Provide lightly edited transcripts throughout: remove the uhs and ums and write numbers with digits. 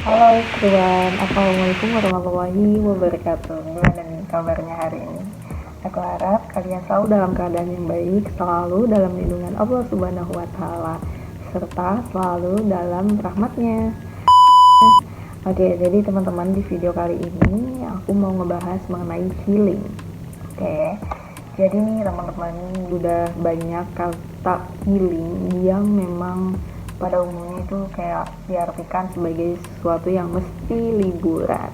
Halo everyone, Assalamualaikum warahmatullahi wabarakatuh. Gimana nih kabarnya hari ini? Aku harap kalian selalu dalam keadaan yang baik, selalu dalam lindungan Allah Subhanahu wa Ta'ala, serta selalu dalam rahmatnya. Oke, jadi teman-teman, di video kali ini aku mau ngebahas mengenai healing. Oke, jadi nih teman-teman, udah banyak kata healing yang memang pada umumnya itu kayak diartikan sebagai sesuatu yang mesti liburan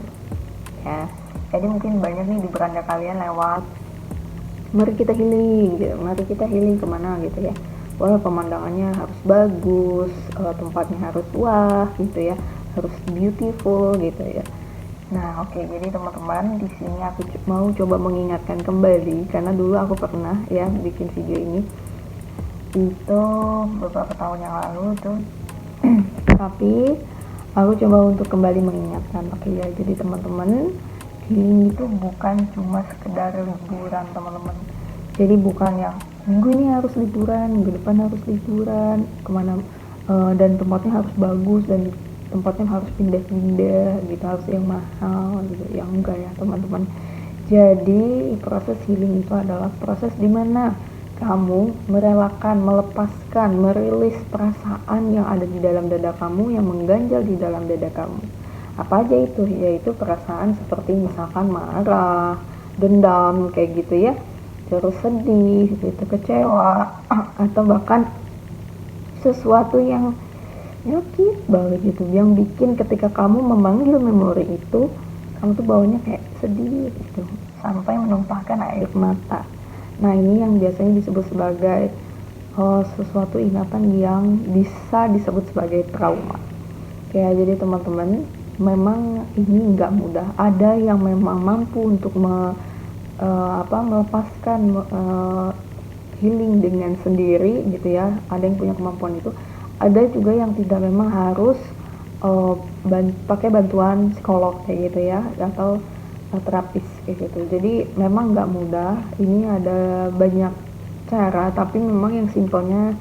ya. Jadi mungkin banyak nih di beranda kalian lewat, mari kita healing gitu, mari kita healing kemana gitu ya. Wah, pemandangannya harus bagus, tempatnya harus wah gitu ya, harus beautiful gitu ya. Nah, oke, jadi teman-teman, di sini aku mau coba mengingatkan kembali karena dulu aku pernah ya bikin video ini itu beberapa tahun yang lalu tuh. Tapi aku coba untuk kembali mengingatkan, oke ya, jadi teman-teman, healing itu bukan cuma sekedar liburan teman-teman. Jadi bukan yang minggu ini harus liburan, minggu depan harus liburan kemana, dan tempatnya harus bagus dan tempatnya harus pindah-pindah gitu, harus yang mahal gitu, yang enggak ya teman-teman. Jadi proses healing itu adalah proses dimana kamu merelakan, melepaskan, merilis perasaan yang ada di dalam dada kamu, yang mengganjal di dalam dada kamu. Apa aja itu? Yaitu perasaan seperti misalkan marah, dendam, kayak gitu ya, terus sedih, gitu, kecewa, atau bahkan sesuatu yang nyakit banget gitu, yang bikin ketika kamu memanggil memori itu, kamu tuh bawanya kayak sedih gitu, sampai menumpahkan air mata. Nah, ini yang biasanya disebut sebagai sesuatu ingatan yang bisa disebut sebagai trauma. Ya, jadi teman-teman, memang ini nggak mudah. Ada yang memang mampu untuk melepaskan, healing dengan sendiri gitu ya. Ada yang punya kemampuan itu. Ada juga yang tidak, memang harus pakai bantuan psikolog kayak gitu ya, atau terapis kayak gitu. Jadi memang nggak mudah. Ini ada banyak cara, tapi memang yang simpelnya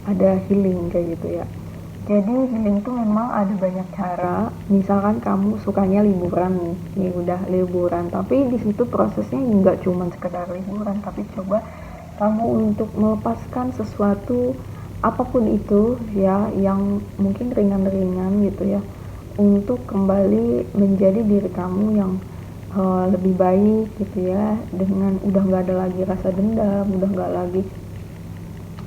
ada healing kayak gitu ya. Jadi healing itu memang ada banyak cara. Misalkan kamu sukanya liburan nih, udah liburan, tapi di situ prosesnya nggak cuma sekedar liburan, tapi coba kamu untuk melepaskan sesuatu apapun itu ya, yang mungkin ringan-ringan gitu ya, untuk kembali menjadi diri kamu yang lebih baik gitu ya, dengan udah nggak ada lagi rasa dendam, udah nggak lagi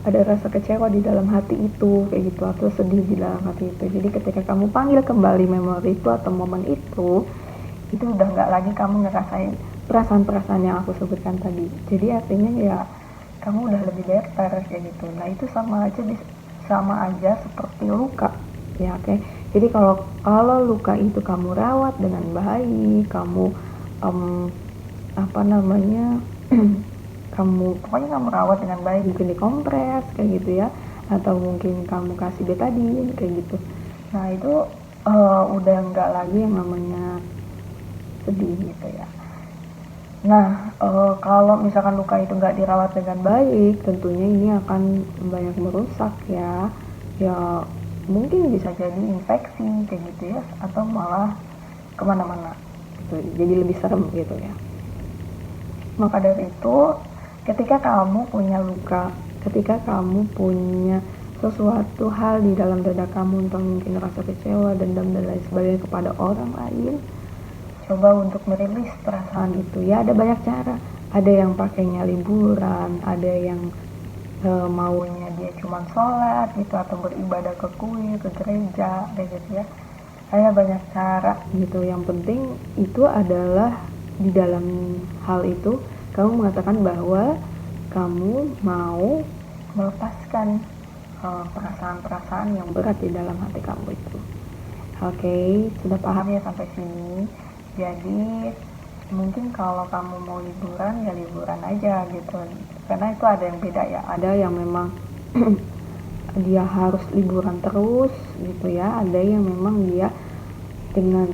ada rasa kecewa di dalam hati itu kayak gitu, atau sedih di dalam hati itu. Jadi ketika kamu panggil kembali memori itu atau momen itu udah nggak lagi kamu ngerasain perasaan-perasaan yang aku sebutkan tadi. Jadi artinya ya kamu udah lebih better kayak gitu. Nah, itu sama aja seperti luka ya, oke. Jadi kalau luka itu kamu rawat dengan baik, kamu apa namanya pokoknya kamu rawat dengan baik, mungkin dikompres kayak gitu ya, atau mungkin kamu kasih betadine kayak gitu. Nah, itu udah nggak lagi yang namanya sedih gitu ya. Nah, kalau misalkan luka itu nggak dirawat dengan baik, tentunya ini akan banyak merusak ya. Ya, mungkin bisa jadi infeksi kayak gitu ya, atau malah kemana-mana gitu, jadi lebih serem gitu ya. Maka dari itu, ketika kamu punya luka, ketika kamu punya sesuatu hal di dalam dada kamu, entah mungkin rasa kecewa, dendam, dan lain sebagainya kepada orang lain, coba untuk merilis perasaan itu ya. Ada banyak cara. Ada yang pakainya liburan, ada yang maunya dia cuma sholat gitu, atau beribadah ke kuil, ke gereja kayak gitu ya. Ada banyak cara gitu. Yang penting itu adalah di dalam hal itu kamu mengatakan bahwa kamu mau melepaskan perasaan-perasaan yang berat di dalam hati kamu itu. Oke, sudah paham ya sampai sini? Jadi mungkin kalau kamu mau liburan ya liburan aja gitu, karena itu ada yang beda ya. Ada yang memang dia harus liburan terus gitu ya, ada yang memang dia dengan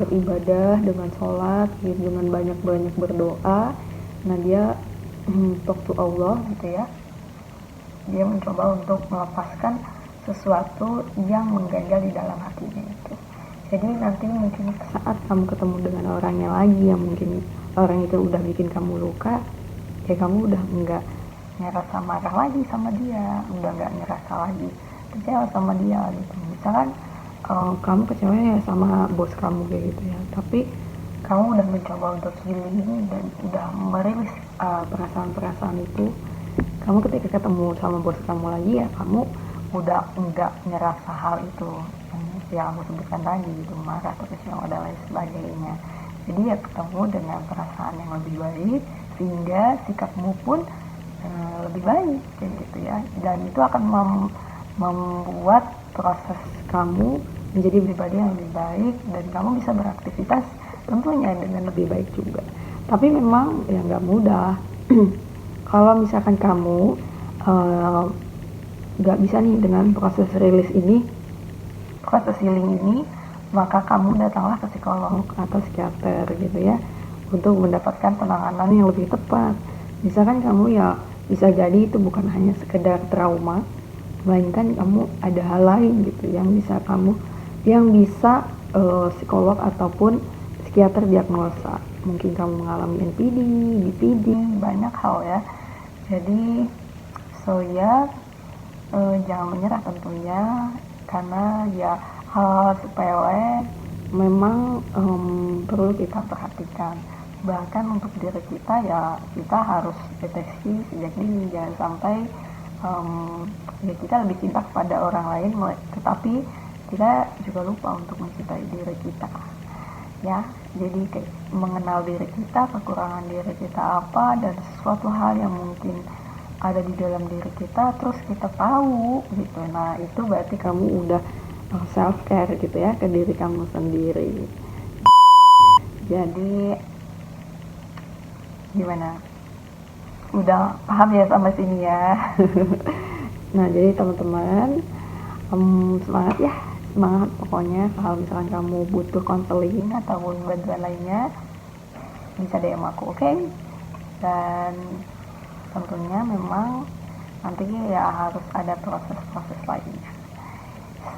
beribadah, dengan sholat gitu, dengan banyak-banyak berdoa, nah dia talk to Allah gitu ya, dia mencoba untuk melepaskan sesuatu yang mengganjal di dalam hatinya itu. Jadi nanti mungkin saat kamu ketemu dengan orangnya lagi yang mungkin orang itu udah bikin kamu luka, ya kamu udah enggak ngerasa marah lagi sama dia, udah nggak ngerasa lagi kecewa sama dia gitu. Misalkan kamu kecewa ya sama bos kamu kayak gitu ya, tapi kamu udah mencoba untuk healing dan udah merilis perasaan-perasaan itu. Kamu ketika ketemu sama bos kamu lagi ya kamu udah enggak ngerasa hal itu yang aku sebutkan tadi gitu, marah atau kecewa dan lain sebagainya. Jadi ya ketemu dengan perasaan yang lebih baik sehingga sikapmu pun lebih baik kayak gitu ya, dan itu akan membuat proses kamu menjadi pribadi yang lebih baik dan kamu bisa beraktivitas tentunya dengan lebih baik juga. Tapi memang ya nggak mudah. Kalau misalkan kamu nggak bisa nih dengan proses rilis ini, proses healing ini, maka kamu datanglah ke psikolog atau psikiater gitu ya untuk mendapatkan penanganan yang lebih tepat. Misalkan kamu ya bisa jadi itu bukan hanya sekedar trauma, melainkan kamu ada hal lain gitu yang bisa psikolog ataupun psikiater diagnosa. Mungkin kamu mengalami NPD, BPD, banyak hal ya. Jadi jangan menyerah tentunya, karena ya hal sepele memang perlu kita perhatikan. Bahkan untuk diri kita ya kita harus deteksi sejak dini, jangan sampai ya kita lebih cinta kepada orang lain tetapi kita juga lupa untuk mencintai diri kita ya. Jadi mengenal diri kita, kekurangan diri kita apa, dan sesuatu hal yang mungkin ada di dalam diri kita terus kita tahu gitu, nah itu berarti kamu udah self care gitu ya ke diri kamu sendiri. Jadi gimana, udah paham ya sama sini ya? Nah jadi teman-teman semangat ya, semangat pokoknya. Kalau misalkan kamu butuh konseling ataupun bantuan lainnya bisa DM aku, oke? Dan tentunya memang nanti ya harus ada proses-proses lainnya.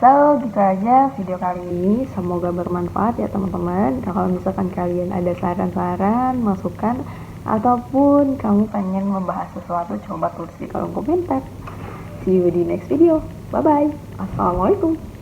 So gitu aja video kali ini, semoga bermanfaat ya teman-teman. Kalau misalkan kalian ada saran-saran, masukan, ataupun kamu pengen membahas sesuatu, coba tulis di kolom komentar. See you di next video. Bye bye. Assalamualaikum.